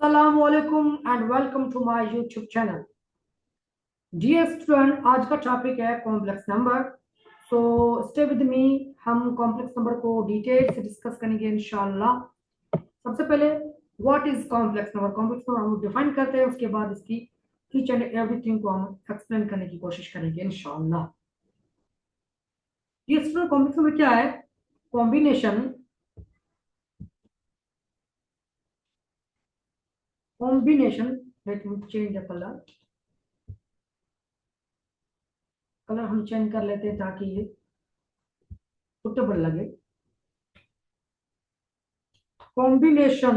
Assalamualaikum and welcome to my YouTube channel. Dear student, आज का topic है complex number. So stay with me. हम complex number को detail से discuss करेंगे इंशाल्लाह. सबसे पहले what is complex number. Complex number हम डिफाइन करते हैं, उसके बाद इसकी ईच एंड एवरीथिंग को हम एक्सप्लेन करने की कोशिश करेंगे इंशाल्लाह. डियर स्टूडेंट, कॉम्प्लेक्स नंबर क्या है? Combination. Let me change the colour हम चेंज कर लेते हैं ताकि ये सुटेबल लगे. Combination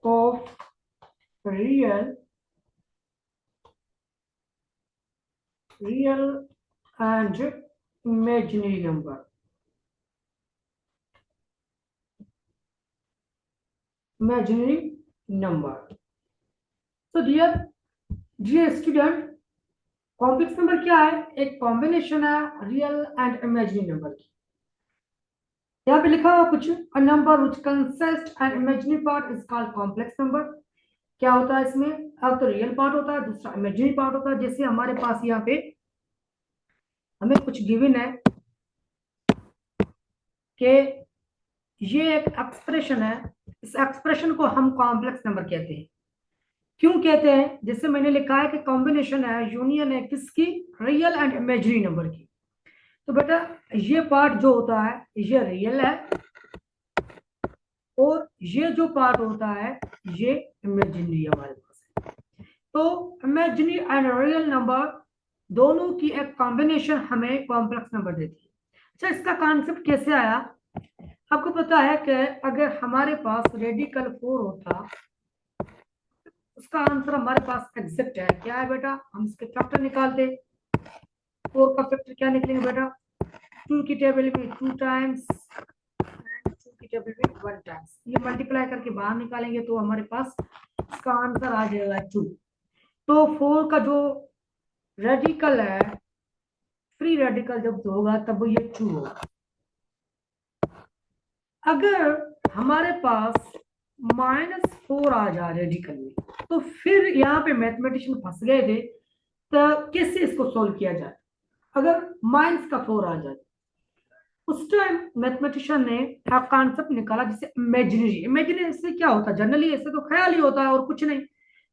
of real and imaginary number. So dear student, complex number क्या है? एक कॉम्बिनेशन है रियल एंड इमेजिनरी नंबर की. यहाँ पे लिखा हुआ कुछ, a number which consist and imaginary part is called complex number. क्या होता है इसमें? अब तो रियल पार्ट होता है, दूसरा इमेजिनरी पार्ट होता है. जैसे हमारे पास यहाँ पे हमें कुछ गिवन है कि ये एक एक्सप्रेशन है. इस एक्सप्रेशन को हम कॉम्प्लेक्स नंबर कहते हैं. क्यों कहते हैं? जैसे मैंने लिखा है कि कॉम्बिनेशन है, यूनियन है किसकी? रियल एंड इमेजिनरी नंबर की. तो बेटा ये पार्ट जो होता है ये रियल है और ये जो पार्ट होता है ये इमेजिनरी हमारे पास है. तो इमेजिनरी एंड रियल नंबर दोनों की एक कॉम्बिनेशन हमें कॉम्प्लेक्स नंबर देती है. अच्छा, इसका कॉन्सेप्ट कैसे आया? आपको पता है कि अगर हमारे पास रेडिकल 4 होता, उसका आंसर हमारे पास एग्जैक्ट है. क्या है बेटा? हम इसके फैक्टर निकालते. 4 का फैक्टर क्या निकलेंगे बेटा? 2 की टेबल में 2 टाइम्स एंड 2 की टेबल में 1 टाइम्स. ये मल्टीप्लाई करके बाहर निकालेंगे तो हमारे पास इसका आंसर आ जाएगा 2. तो 4 का जो रेडिकल है, फ्री रेडिकल जब होगा तब ये 2 होगा. अगर हमारे पास -4 आ जाए रेडिकल में, तो फिर यहाँ पे मैथमेटिशियन फंस गए थे. तो कैसे इसको सोल्व किया जाए? अगर -4 आ जाए, उस टाइम मैथमेटिशियन ने एक कॉन्सेप्ट निकाला जिसे इमेजिनरी. इमेजिनरी से क्या होता है? जनरली ऐसे तो ख्याल ही होता है और कुछ नहीं.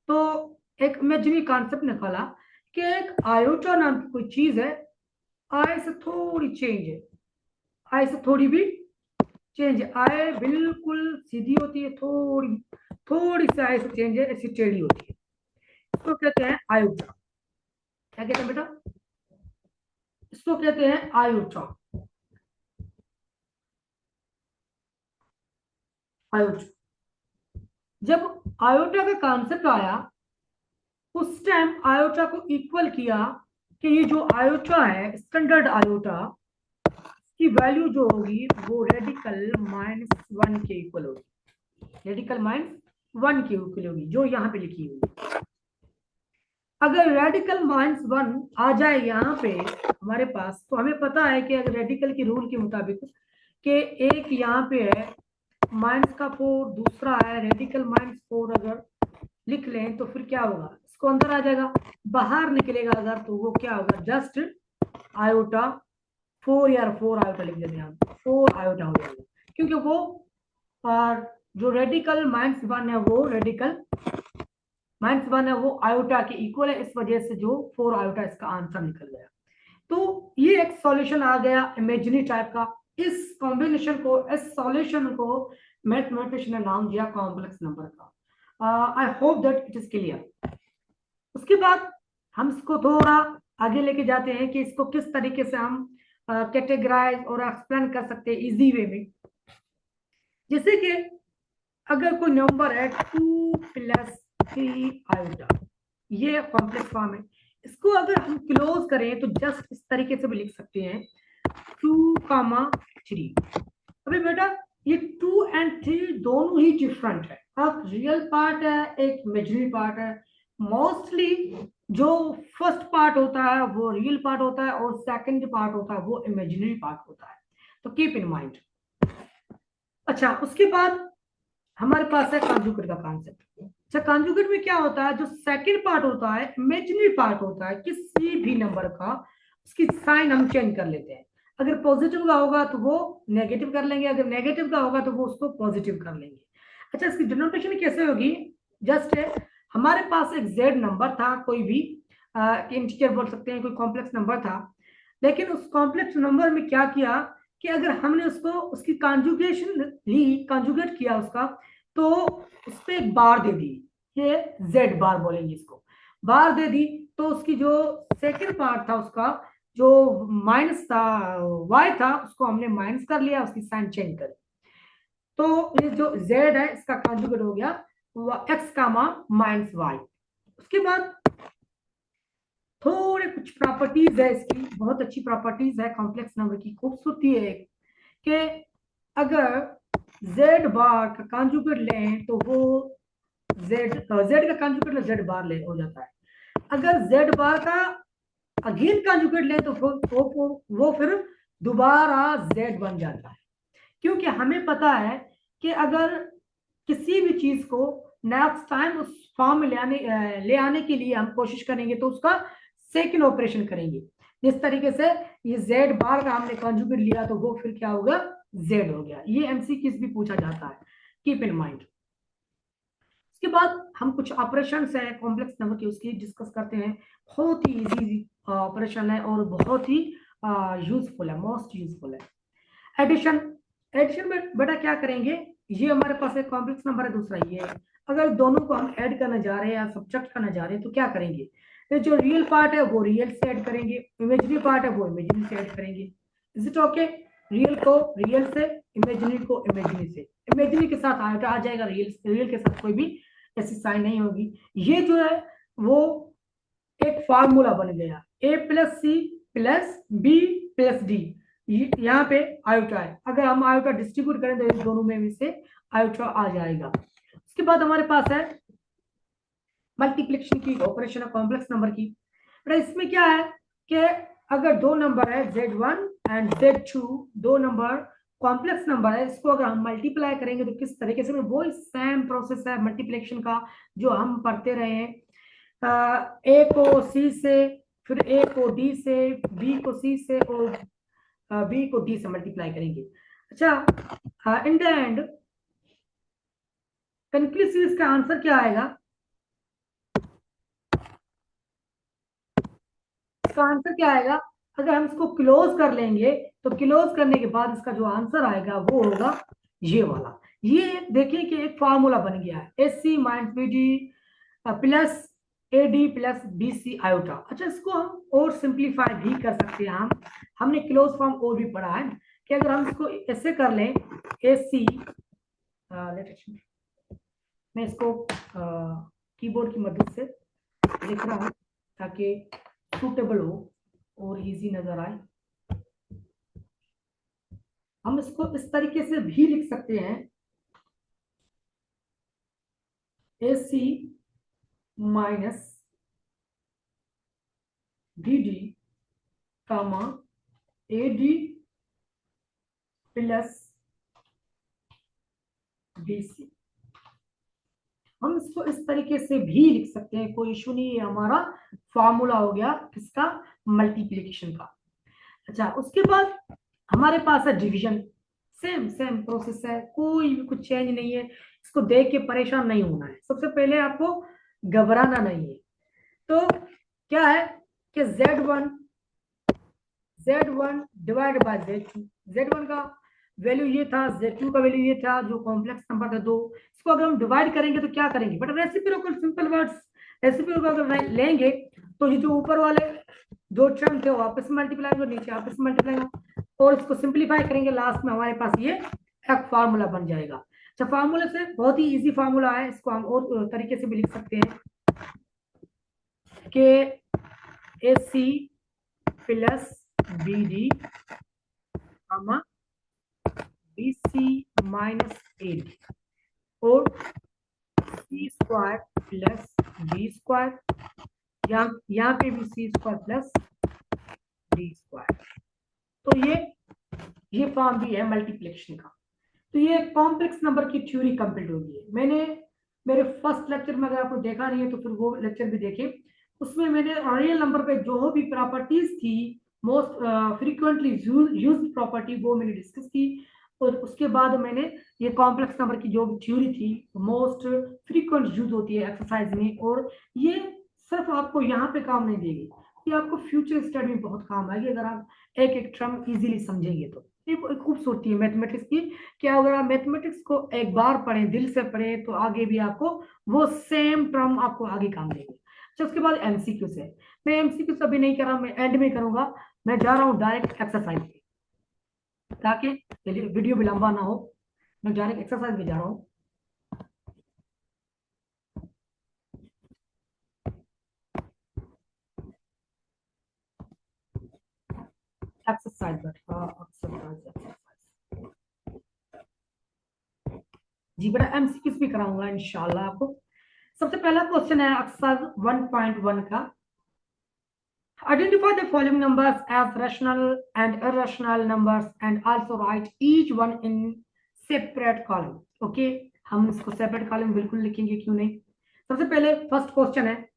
तो एक इमेजिनरी कॉन्सेप्ट निकाला कि एक आयोटा नाम की कोई चीज है, आई से थोड़ी चेंज है, आई से थोड़ी भी चेंज है. आई बिल्कुल सीधी होती है, थोड़ी थोड़ी सी आई से चेंज है, ऐसी टेढ़ी होती है. इसको कहते हैं आयोटा. क्या कहते हैं बेटा? इसको कहते हैं आयोटा. आयोटा. जब आयोटा का कॉन्सेप्ट आया, उस टाइम आयोटा को इक्वल किया कि ये जो आयोटा है, स्टैंडर्ड आयोटा की वैल्यू जो होगी वो रेडिकल -1 के इक्वल होगी. रेडिकल -1 के इक्वल होगी, जो यहाँ पे लिखी हुई. अगर रेडिकल -1 आ जाए यहाँ पे हमारे पास, तो हमें पता है कि अगर रेडिकल की रूल के मुताबिक कि एक यहाँ पे है -4, दूसरा है रेडिकल -4, अगर लिख लें तो फिर क्या होगा? इसको अंदर आ जाएगा, बाहर निकलेगा अगर तो वो क्या होगा? जस्ट आयोटा 4 या 4 आयोटा लिख देते हैं, 4 आयोटा हो जाएगा. क्योंकि वो जो रेडिकल -1 है वो रेडिकल -1 है, वो आयोटा के इक्वल है. इस वजह से जो 4 आयोटा इसका आंसर निकल गया. तो ये एक सॉल्यूशन आ गया इमेजिनरी टाइप का. इस कॉम्बिनेशन को, इस सॉल्यूशन को मैथमेटिशियन ने नाम दिया कॉम्प्लेक्स नंबर का. I hope that it is clear. उसके बाद हम इसको थोड़ा आगे लेके जाते हैं कि इसको किस तरीके से हम कैटेगराइज और एक्सप्लेन कर सकते हैं इजी वे में. जैसे कि अगर कोई नंबर है 2 + 3 आयोटा, ये कॉम्प्लेक्स फॉर्म है. इसको अगर हम क्लोज करें तो जस्ट इस तरीके से भी लिख सकते हैं 2, 3. अभी बेटा ये 2 और 3 दोनों ही डिफरेंट है. अब रियल पार्ट है, एक इमेजिनरी पार्ट है. मोस्टली जो फर्स्ट पार्ट होता है वो रियल पार्ट होता है और सेकंड पार्ट होता है वो इमेजिनरी पार्ट होता है. तो कीप इन माइंड। अच्छा, उसके बाद हमारे पास है कॉन्जुगेट का कॉन्सेप्ट। अच्छा, कॉन्जुगेट में क्या होता है, जो सेकंड पार्ट होता है, इमेजिनरी पार्ट होता है किसी भी नंबर का, उसकी साइन हम चेंज कर लेते हैं। अगर पॉजिटिव का होगा तो वो नेगेटिव कर लेंगे, अगर नेगेटिव का होगा तो वो उसको पॉजिटिव कर लेंगे। अच्छा, इसकी डिनोटेशन कैसे होगी, जस्ट हमारे पास एक जेड नंबर था, कोई भी इंटीजर बोल सकते हैं, कोई कॉम्प्लेक्स नंबर था, लेकिन उस कॉम्प्लेक्स नंबर में क्या किया कि अगर हमने उसको उसकी कॉन्जुगेशन ली, कॉन्जुगेट किया उसका, तो उस पर एक बार दे दी, ये जेड बार बोलेंगे इसको, बार दे दी, तो उसकी जो सेकंड पार्ट था उसका जो माइनस था, वाई था, उसको हमने माइनस कर लिया, उसकी साइन चेंज कर, तो ये जो जेड है इसका कॉन्जुगेट हो गया एक्स का माइनस वाई। उसके बाद थोड़े कुछ प्रॉपर्टीज है इसकी, बहुत अच्छी प्रॉपर्टीज है कॉम्प्लेक्स नंबर की, खूबसूरती है कि अगर जेड बार का कॉन्जुगेट लें तो वो जेड का कॉन्जुगेट जेड बार ले हो जाता है, अगर जेड बार का अगेन कॉन्जुगेट लें तो वो फिर दोबारा जेड बन जाता है। क्योंकि हमें पता है कि अगर किसी भी चीज को नेक्स्ट टाइम उस फॉर्म में ले आने के लिए हम कोशिश करेंगे तो उसका सेकंड ऑपरेशन करेंगे। जिस तरीके से ये जेड बार का हमने कॉन्जुगेट लिया तो वो फिर क्या होगा, जेड हो गया। ये एमसीक्यूज भी पूछा जाता है, कीप इन माइंड। उसके बाद हम कुछ ऑपरेशन है कॉम्प्लेक्स नंबर की, उसकी डिस्कस करते हैं। बहुत ही इजी ऑपरेशन है और बहुत ही यूजफुल है, मोस्ट यूजफुल है। एडिशन, एडिशन में बेटा क्या करेंगे, ये हमारे पास एक कॉम्प्लेक्स नंबर है, दूसरा ये है, अगर दोनों को हम ऐड करना जा रहे हैं या सब्ट्रैक्ट करना जा रहे हैं तो क्या करेंगे, तो जो रियल पार्ट है वो रियल से ऐड करेंगे, इमेजिनरी पार्ट है वो इमेजिनरी से ऐड करेंगे। इज इट ओके, रियल को रियल से, इमेजिनरी को इमेजिनरी से, इमेजिनरी के साथ आयोटा आ जाएगा, रियल रियल के साथ कोई भी ऐसी साइन नहीं होगी। ये जो है वो एक फार्मूला बन गया, A plus C plus B plus D, यहाँ पे आयोटा है, अगर हम आयोटा डिस्ट्रीब्यूट करें तो इन दोनों में से आयोटा आ जाएगा। उसके बाद हमारे पास है मल्टीप्लिकेशन की ऑपरेशन है कॉम्प्लेक्स नंबर की। तो इसमें क्या है कि अगर दो नंबर है Z1 एंड Z2, दो नंबर कॉम्प्लेक्स नंबर है, इसको अगर हम मल्टीप्लाई करेंगे तो किस तरीके से, वो सेम प्रोसेस है मल्टीप्लिकेशन का जो हम पढ़ते रहे हैं। ए को सी से, फिर ए को डी से, बी को सी से और बी को डी से मल्टीप्लाई करेंगे। अच्छा, इन द एंड कंक्लूसिव इसका आंसर क्या आएगा, इसका आंसर क्या आएगा, अगर हम इसको क्लोज कर लेंगे तो क्लोज करने के बाद इसका जो आंसर आएगा वो होगा ये वाला। ये देखिए कि एक फार्मूला बन गया है, S C minus B D plus A D plus B C iota. अच्छा, इसको हम और सिंप्लीफाई भी कर सकते हैं, हमने क्लोज फॉर्म और भी पढ़ा है कि अगर हम इसको ऐसे कर लें, ए सी, मैं इसको कीबोर्ड की मदद से लिख रहा हूँ ताकि सूटेबल हो और इजी नजर आए। हम इसको इस तरीके से भी लिख सकते हैं, A C minus D D comma A D plus B C. हम इसको इस तरीके से भी लिख सकते हैं, कोई इशू नहीं है, हमारा फॉर्मूला हो गया किसका, मल्टीप्लिकेशन का। अच्छा, उसके बाद हमारे पास है डिवीजन, सेम सेम प्रोसेस है, कोई भी कुछ चेंज नहीं है, इसको देख के परेशान नहीं होना है, सबसे पहले आपको घबराना नहीं है। तो क्या है कि Z1 divide by Z2, Z1 का वैल्यू ये था, Z2 का वैल्यू ये था, जो कॉम्प्लेक्स नंबर था दो, इसको अगर हम डिवाइड करेंगे तो क्या करेंगे, but reciprocal, simple words, reciprocal अगर लेंगे तो ये जो ऊपर वाले दो टर्म थे वो आपस में मल्टीप्लाई होगा, नीचे आपस में मल्टीप्लाई होगा, और इसको सिंप्लीफाई करेंगे, लास्ट में हमारे पास ये एक फार्मूला बन जाएगा। अच्छा, फार्मूला से बहुत ही इजी फार्मूला है, इसको हम और तरीके से भी लिख सकते हैं कि A C plus B D B C minus A D और C square plus B square, यहाँ पे भी C square plus D square. तो ये ये फॉर्म भी है मल्टीप्लिकेशन का। तो ये कॉम्प्लेक्स नंबर की थ्योरी कंप्लीट होगी है। मैंने मेरे फर्स्ट लेक्चर में, अगर आपको देखा नहीं है तो फिर वो लेक्चर भी देखें, उसमें मैंने रियल नंबर पे जो भी प्रॉपर्टीज थी, मोस्ट फ्रीक्वेंटली यूज्ड प्रॉपर्टी, वो मैंने डिस्कस की। और उसके बाद मैंने ये कॉम्प्लेक्स नंबर की जो भी थ्योरी थी, मोस्ट फ्रीक्वेंट यूज होती है एक्सरसाइज में, और ये सिर्फ आपको यहाँ पे काम नहीं देगी, ये आपको फ्यूचर स्टडी में बहुत काम आएगी अगर आप एक एक टर्म इजीली समझेंगे। तो ये खूबसूरती है मैथमेटिक्स की, कि अगर आप मैथमेटिक्स को एक बार पढ़ें, दिल से पढ़ें, तो आगे भी आपको वो सेम टर्म आपको आगे काम देंगे। अच्छा, उसके बाद एमसीक्यू से, मैं एमसीक्यू अभी नहीं कर रहा, मैं एंड में करूंगा। मैं जा रहा हूँ डायरेक्ट एक्सरसाइज पे, ताकि वीडियो भी लंबा ना हो। मैं डायरेक्ट एक्सरसाइज में जा रहा हूँ। एक्सरसाइज जी बेटा, एमसीक्यूज भी कराऊंगा इंशाल्लाह आपको। सबसे पहला क्वेश्चन है एक्सरसाइज 1.1 का। Identify the following numbers as rational and irrational numbers and also write each one in separate column. Okay, हम इसको सेपरेट कॉलम बिल्कुल लिखेंगे, क्यों नहीं। सबसे पहले फर्स्ट क्वेश्चन है,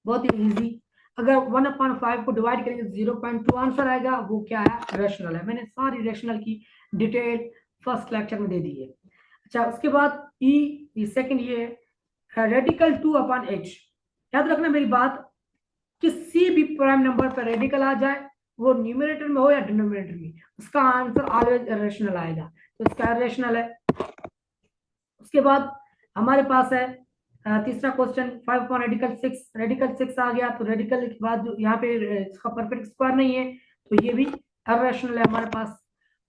बहुत ही इजी। अगर 1/5 को डिवाइड करेंगे 0.2 आंसर आएगा, वो क्या है, रेशनल है। मैंने सारी रेशनल की डिटेल फर्स्ट लेक्चर में दे दी है। अच्छा, उसके बाद सेकंड ये रेडिकल 2/h। याद रखना मेरी बात, किसी भी प्राइम नंबर पर रेडिकल आ जाए, वो न्यूमरेटर में हो या डिनोमिनेटर में, उसका आंसर ऑलवेज इरेशनल आएगा, तो इसका इरेशनल है। उसके बाद हमारे पास है तीसरा क्वेश्चन 5 रेडिकल 6। रेडिकल 6 आ गया, तो रेडिकल के बाद जो यहाँ पे इसका परफेक्ट स्क्वायर नहीं है, तो ये भी इरेशनल है हमारे पास।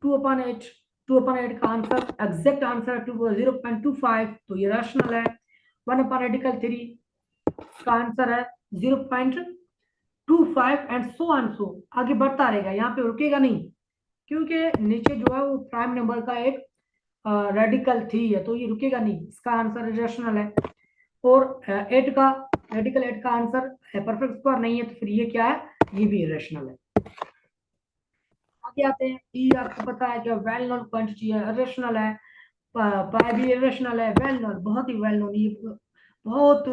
2/8, 2/8 का आंसर एग्जैक्ट आंसर 0.25, तो ये रेशनल है। 1/रेडिकल 3 का आंसर है 0.25 एंड सो आगे बढ़ता रहेगा, यहाँ पे रुकेगा नहीं, क्योंकि नीचे जो है वो प्राइम नंबर का एक रेडिकल 3 है, तो ये रुकेगा नहीं, इसका आंसर रेशनल है। और 8 का रेडिकल 8 का आंसर परफेक्ट स्क्वायर नहीं है, तो फिर ये क्या है, ये भी रेशनल है। आगे आते हैं, ई आपको पता है कि वेल नोन क्वांटिटी है, रेशनल है। पाई भी रेशनल है, वेल नोन, बहुत ही वेल नोन, ये बहुत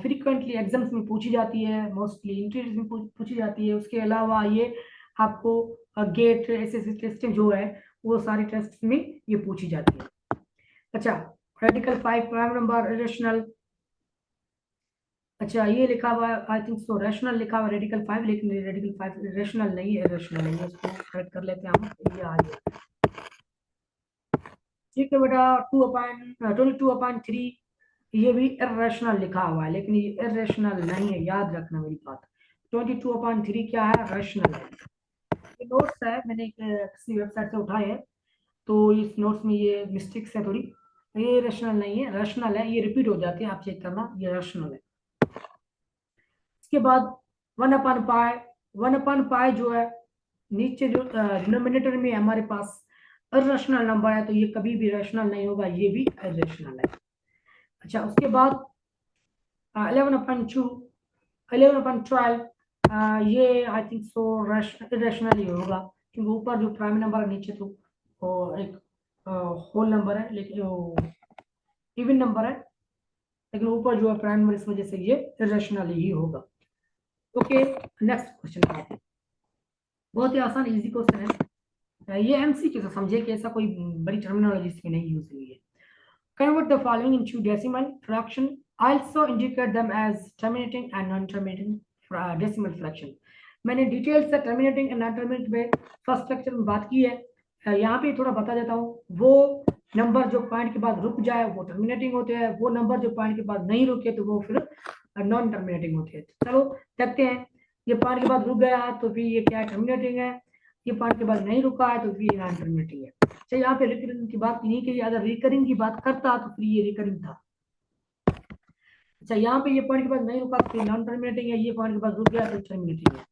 फ्रीक्वेंटली एग्जाम्स में पूछी जाती है, मोस्टली इंटरव्यूज में पूछी जाती है। उसके अलावा ये आपको गेट एसएससी टेस्ट जो है, वो सारे टेस्ट में ये पूछी जाती है। अच्छा, रेडिकल 5 प्राइम नंबर रेशनल। अच्छा, ये लिखा हुआ है आई थिंक सो रेशनल लिखा हुआ रेडिकल 5, लेकिन रेडिकल 5 रेशनल नहीं है, रेशनल नहीं है, इसको करेक्ट कर लेते हैं हम, ये आ गया। ठीक है बेटा, 22/3 ये भी इरेशनल लिखा हुआ है, लेकिन ये इरेशनल नहीं है, याद रखना मेरी बात। 22/3 क्या है, रेशनल है। ये नोट्स है, मैंने किसी वेबसाइट से उठाए हैं, तो इस नोट्स में ये मिस्टेक्स है थोड़ी, ये रेशनल नहीं है, रेशनल है, ये रिपीट हो जाते हैं, आप चेक करना, ये रेशनल है। इसके बाद 1/पाई, 1/पाई जो है नीचे जो डिनोमिनेटर में हमारे पास इरेशनल नंबर है, तो ये कभी भी रेशनल नहीं होगा, ये भी इरेशनल है। अच्छा, उसके बाद 11/2, 11/12 ये आई थिंक सो इरेशनल ही होगा, क्योंकि ऊपर जो प्राइम नंबर है, नीचे तो एक होल नंबर है, लेकिन इवन नंबर है, लेकिन ऊपर जो है प्राइम नंबर, इस वजह से ये इरेशनल ही होगा। ओके, नेक्स्ट क्वेश्चन आते हैं, बहुत ही आसान इजी क्वेश्चन है, ये एमसीक्यू से समझे कि ऐसा कोई बड़ी टर्मिनोलॉजी इसमें नहीं यूज हुई है। Convert the following into decimal fraction. Also indicate them as terminating and non-terminating decimal fraction. मैंने डिटेल से टर्मिनेटिंग एंड नॉन टर्मिनेटिंग में फर्स्ट लेक्चर में बात की है। यहाँ पे थोड़ा बता देता हूँ, वो नंबर जो पॉइंट के बाद रुक जाए वो टर्मिनेटिंग होते हैं, वो नंबर जो पॉइंट के बाद नहीं रुके तो वो फिर नॉन टर्मिनेटिंग होते हैं। चलो देखते हैं, ये पॉइंट के बाद रुक गया तो फिर ये क्या है, टर्मिनेटिंग है। ये पॉइंट के बाद नहीं रुका है तो फिर नॉन टर्मिनेटिंग है। अच्छा, यहाँ पे रिकरिंग की बात नहीं की, अगर रिकरिंग की बात करता तो फिर ये रिकरिंग था। अच्छा, यहाँ पे ये पॉइंट के बाद नहीं रुका तो फिर नॉन टर्मिनेटिंग है, ये पॉइंट के बाद रुक गया तो टर्मिनेटिंग है।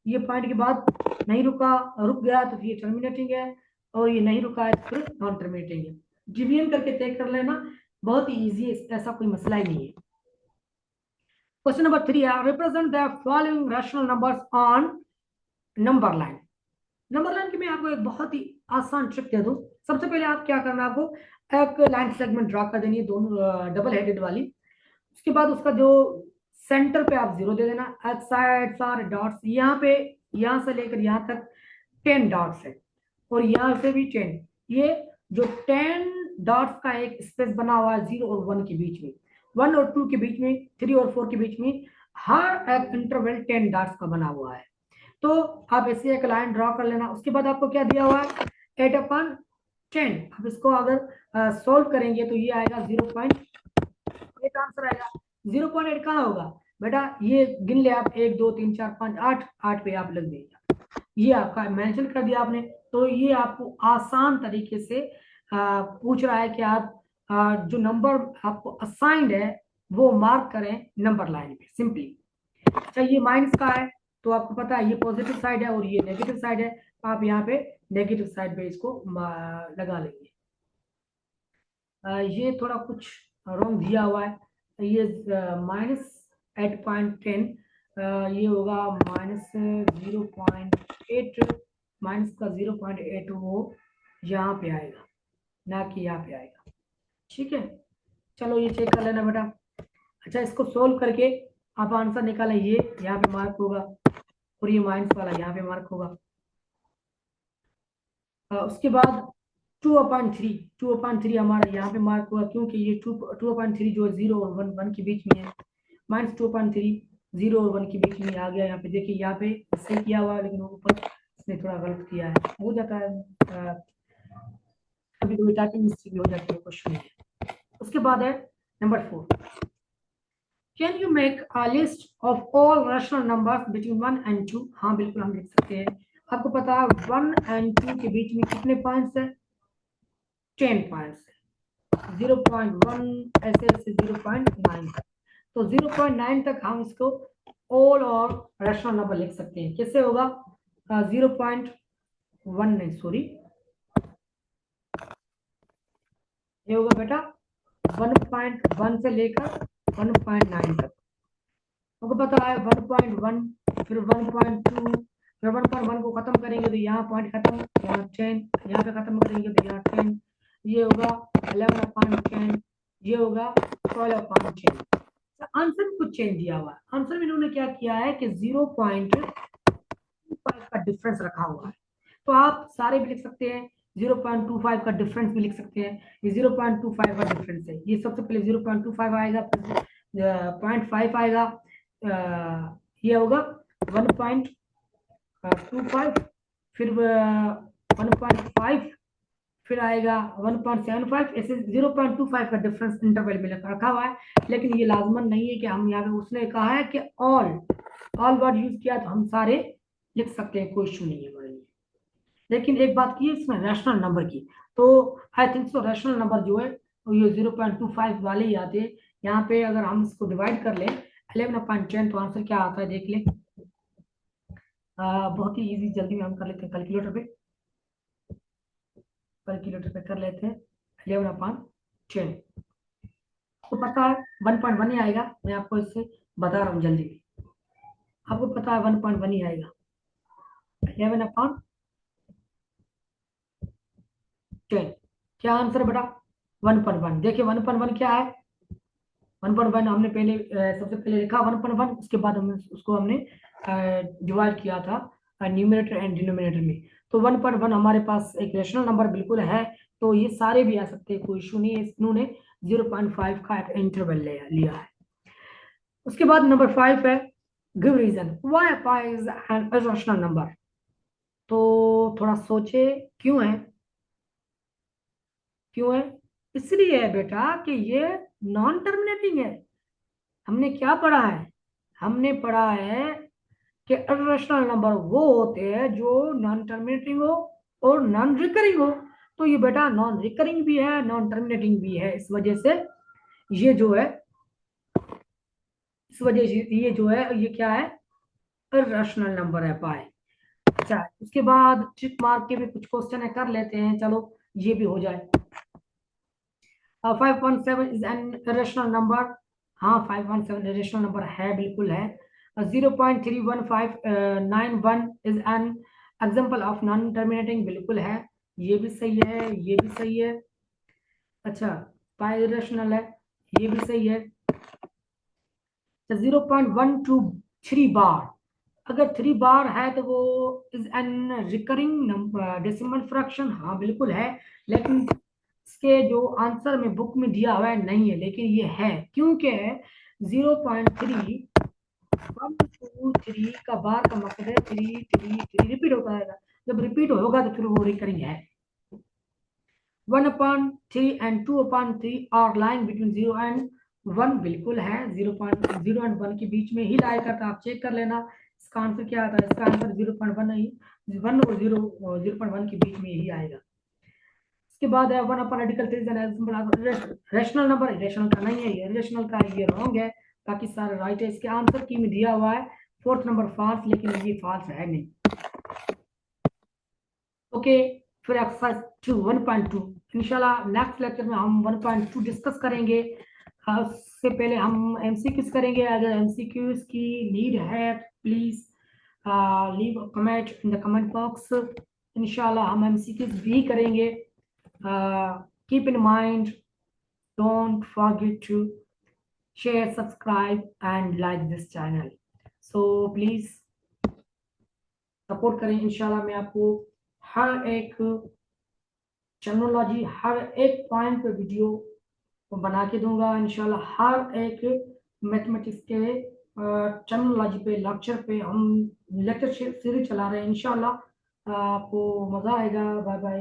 ये पॉइंट के बाद नहीं रुका, रुक गया तो फिर टर्मिनेटिंग है, और ये नहीं रुका है तो फिर नॉन टर्मिनेटिंग है। डिवीजन करके तय कर लेना, बहुत ही ईजी है, ऐसा कोई मसला ही नहीं है। क्वेश्चन नंबर 3 है, represent the following rational numbers on number line. Number line की मैं आपको एक बहुत ही आसान ट्रिक दे दूं। सबसे पहले आप क्या करना है, आपको एक लाइन सेगमेंट ड्रा कर देनी है, दोनों डबल हेडेड वाली। उसके बाद उसका जो सेंटर पे आप जीरो दे देना। साइड्स आर डॉट्स, यहाँ पे यहाँ से लेकर यहाँ तक 10 डॉट्स है, और यहाँ से भी 10। ये जो 10 डॉट्स का एक स्पेस बना हुआ है 0 और 1 के बीच में, 1 और 2 के बीच में, 3 और 4 के बीच में, हर एक इंटरवल 10 डॉट्स का बना हुआ है। तो आप ऐसे एक लाइन ड्रॉ कर लेना। उसके बाद आपको क्या दिया हुआ है, 8/10। अब इसको अगर सोल्व करेंगे तो ये आएगा 0.8 आंसर आएगा। 0.8 कहाँ होगा बेटा, ये गिन ले आप, 1 2 3 4 5 8, 8 पे आप लग देगा, ये आपका मेंशन कर दिया आपने। तो ये आपको आसान तरीके से पूछ रहा है कि आप जो नंबर आपको असाइंड है वो मार्क करें नंबर लाइन पे सिंपली। अच्छा, ये माइनस का है तो आपको पता है ये पॉजिटिव साइड है और ये नेगेटिव साइड है, तो आप यहाँ पे नेगेटिव साइड पे इसको लगा लेंगे। ये थोड़ा कुछ रॉन्ग दिया हुआ है, ये -8.10, ये होगा -0.8, माइनस का 0.8 वो यहाँ पे आएगा, ना कि यहाँ पे आएगा। ठीक है, चलो ये चेक कर लेना बेटा। अच्छा, इसको सोल्व करके आप आंसर निकालें, ये यहाँ पे मार्क होगा और ये माइनस वाला यहाँ पे मार्क होगा। उसके बाद 2/3, 2/3 हमारा यहाँ पे मार्क हुआ, क्योंकि ये 2/3 जो है 0 और 1 के बीच में है। -2/3 0 और 1 के बीच में आ गया। यहाँ पे देखिए, यहाँ पे सही किया हुआ, लेकिन वो ऊपर इसने थोड़ा गलत किया है, हो जाता है, कभी कभी टाइपिंग मिस्टेक भी हो जाती है, क्वेश्चन में। उसके बाद है number 4, can you make a list of all rational numbers between 1 and 2। हाँ बिल्कुल, हम लिख सकते हैं। आपको पता है 1 and 2 के बीच में कितने पॉइंट्स है, 10 पॉइंट्स है। 0.1 ऐसे ऐसे 0.9 तक, तो 0.9 तक हम इसको ऑल और रैशनल नंबर लिख सकते हैं। कैसे होगा, 0.1 नहीं, सॉरी, ये होगा बेटा 1.1 से लेकर 1.9 तक। आपको पता है 1.1, फिर 1.2, फिर 1.1 को खत्म करेंगे तो यहाँ पॉइंट खत्म, यहाँ 10, यहाँ पे खत्म करेंगे तो यहाँ 10, ये होगा 11/10, ये होगा 12/10। आंसर में कुछ चेंज दिया हुआ है, आंसर में इन्होंने क्या किया है कि 0.25 का डिफरेंस रखा हुआ है। तो आप सारे भी लिख सकते हैं, 0.25 का डिफरेंस भी लिख सकते हैं। ये 0.25 का डिफरेंस है, ये सबसे पहले 0.25 आएगा, फिर 0.5 आएगा, ये होगा 1.25, फिर 1.5, फिर आएगा 1.75, ऐसे 0.25 का डिफरेंस इंटरवल में रखा हुआ है। लेकिन ये लाजमन नहीं है कि हम यहाँ पे, उसने कहा है कि ऑल वर्ड यूज किया तो हम सारे लिख सकते हैं, कोई इशू नहीं है हमारे लिए। लेकिन एक बात की है इसमें रैशनल नंबर की, तो I think so rational number जो है वो ये 0.25 वाले ही आते हैं। यहाँ पे अगर हम इसको डिवाइड कर लें 11/10 तो आंसर क्या आता है देख लें। बहुत ही इजी, जल्दी में हम कर लेते हैं, कैलकुलेटर पे कर लेते हैं। 11/10 तो पता है 1.1 ही आएगा, मैं आपको इससे बता रहा हूँ जल्दी में। आपको पता है 1.1 ही आएगा, 11/10। क्या आंसर बेटा, 1.1। देखिए 1.1 क्या है, 1.1 हमने पहले सबसे पहले लिखा 1.1, उसके बाद हमने उसको हमने डिवाइड किया था न्यूमरेटर एंड डिनोमिनेटर में। तो 1.1 हमारे पास एक रेशनल नंबर बिल्कुल है, तो ये सारे भी आ सकते हैं, कोई इशू नहीं है। इन्होंने 0.5 का एक इंटरवल लिया है। उसके बाद नंबर 5 है, give reason why pi is an irrational number. तो थोड़ा सोचे, क्यों है, क्यों है, इसलिए है बेटा कि ये नॉन टर्मिनेटिंग है। हमने क्या पढ़ा है, हमने पढ़ा है कि इरेशनल नंबर वो होते हैं जो नॉन टर्मिनेटिंग हो और नॉन रिकरिंग हो। तो ये बेटा नॉन रिकरिंग भी है, नॉन टर्मिनेटिंग भी है, इस वजह से ये जो है, इस वजह से ये जो है ये क्या है, इरेशनल नंबर है पाए। अच्छा, उसके बाद ट्रिक मार्क के भी कुछ क्वेश्चन है, कर लेते हैं, चलो ये भी हो जाए। 517 इज एन इरेशनल नंबर। हाँ 517 इरेशनल नंबर है, बिल्कुल है। 0.31591 is an example of non terminating बिल्कुल है, ये भी सही है, ये भी सही है। अच्छा, पाई इरेशनल है, ये भी सही है। 0.123 बार, अगर 3 बार है तो वो is an recurring decimal fraction, हाँ बिल्कुल है। लेकिन इसके जो आंसर में बुक में दिया हुआ है नहीं है, लेकिन ये है क्योंकि 0.3 1 2 3 का बार का मतलब है 3 3 3 रिपीट होता है। जब रिपीट होगा तो फिर वो रिकरिंग है। 1/3 and 2/3 are lying between 0 and 1 बिल्कुल है, 0.0 and 1 के बीच में ही लाई करता है, आप चेक कर लेना। इसका आंसर क्या आता है, इसका आंसर 0.1 नहीं, 1 और 0.1 के बीच में यही आएगा। इसके बाद है 1/रेडिकल रेशनल नंबर, रेशनल का नहीं है ये, रेशनल का ये रॉन्ग है, बाकी सारे राइट है। इसके आंसर की में दिया हुआ है 4th नंबर फॉल्स, लेकिन ये फॉल्स है नहीं। ओके, फिर एक्सरसाइज 1.2 इंशाल्लाह नेक्स्ट लेक्चर में हम 1.2 डिस्कस करेंगे। उससे पहले हम एमसीक्यूज करेंगे। अगर एमसीक्यूज की नीड है please leave comment in the comment box, इंशाल्लाह हम एमसीक्यूज भी करेंगे। Keep in mind, don't forget to share, subscribe and like this channel, so please support करें। इंशाल्लाह मैं आपको हर एक टर्मिनोलॉजी, हर एक पॉइंट पे वीडियो बना के दूंगा इंशाल्लाह। हर एक मैथमेटिक्स के टर्मिनोलॉजी पे लेक्चर पे हम लेक्चर सीरीज चला रहे हैं इंशाल्लाह। आपको मज़ा आएगा। Bye bye.